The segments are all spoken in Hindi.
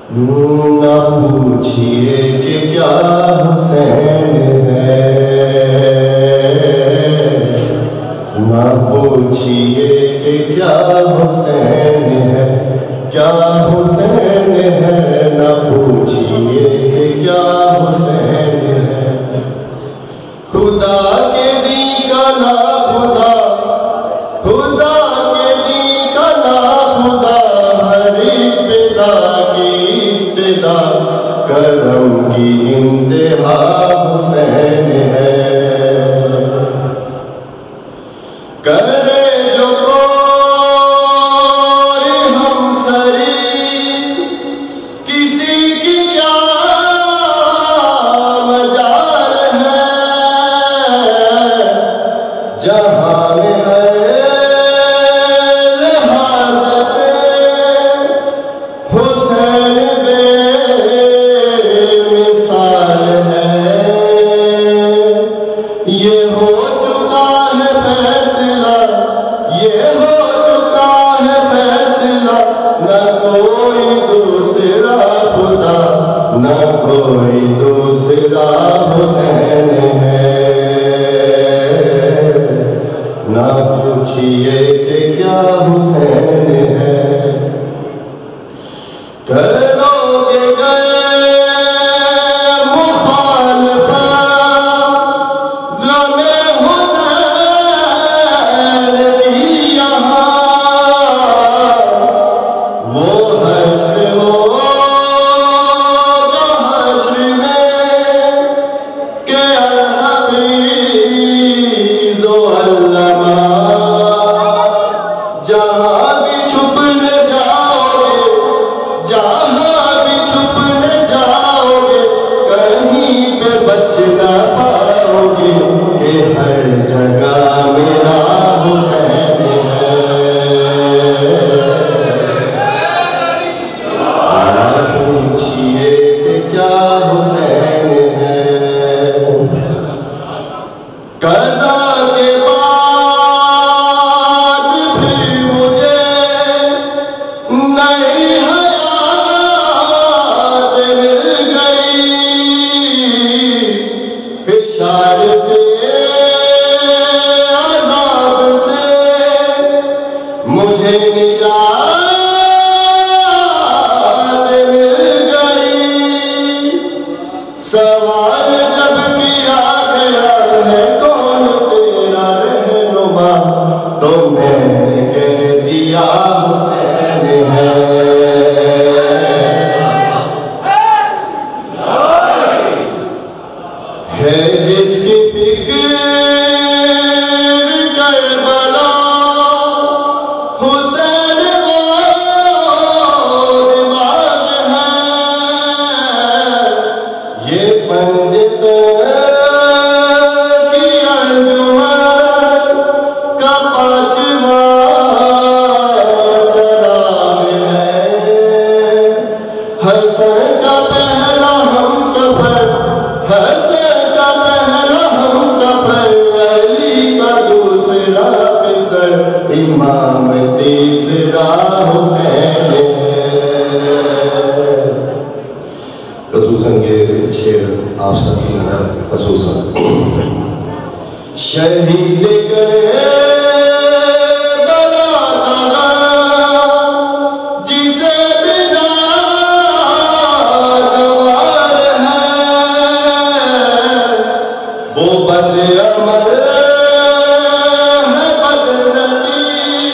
ना पूछिए कि क्या हुसैन है, ना पूछिए कि क्या हुसैन है, क्या हुसैन है, ना पूछिए कि क्या हुसैन है। खुदा के दी का ना खुदा, खुदा के दी का ना खुदा, हर इब्तिदा की इब्तिदा, करम की इंतहा हुसैन है। करे जो कोई हमसरी, किसी की क्या मजार है, जहां में हुसैन बेमिसाल है। ये हो चुका है फैसला, ये हो चुका है फैसला, न कोई दूसरा खुदा, न कोई दूसरा हुसैन है। ना पूछिए कि क्या हुसैन है। करोगे गए मुखालफा, गमे हुसैन की यहाँ, वो हश्र होगा हश्र में के हफीज़ व अल्लमा। जहाँ भी छुपने जाओगे, जहाँ भी छुपने जाओगे, कहीं पे बच ना पाओगे, कि हर जगह मेरा हुसैन है। ना पूछिए कि क्या हुसैन है। कज़ा के बाद फिर मुझे नई हयात मिल गई, फिशार से अज़ाब से मुझे निजात मिल गई। सवाल जब किया गया है कौन तेरा रहनुमा, तो मैंने कह दिया हुसैन है। जिसकी फिक्र करबला, हुसैन वो दिमाग है। ये पंजतन की अंजुमन का पांचवा चराग है। हसन का पहला हम सफर, हसन का पहला हम सफर, अली का दूसरा पिसर, इमाम तीसरा हुसैन है। खसूसन के शेर आप सभी नजर खसूसन। शहीद गए जिसे बिना गवार है, वो बदअमल है बदनसीब,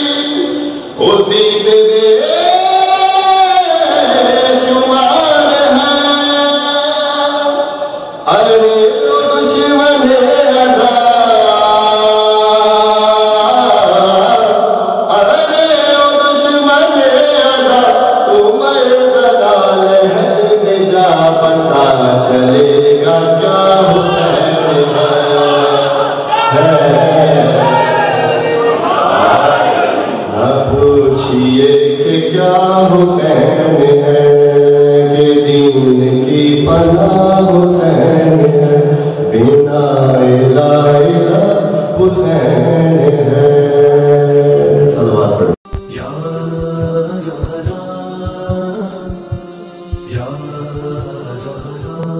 उसी पे बेशुमार है। अरे ओ दुश्मन अदा, अरे ओ दुश्मन अदा, तुम्हें जलाल है में जा पता चलेगा क्या हुसैन है। ना पूछिए कि क्या हुसैन है, कि दीन की पनाह हुसैन है, बिना इला हुसैन है। सलवात पढ़ो। या ज़हरा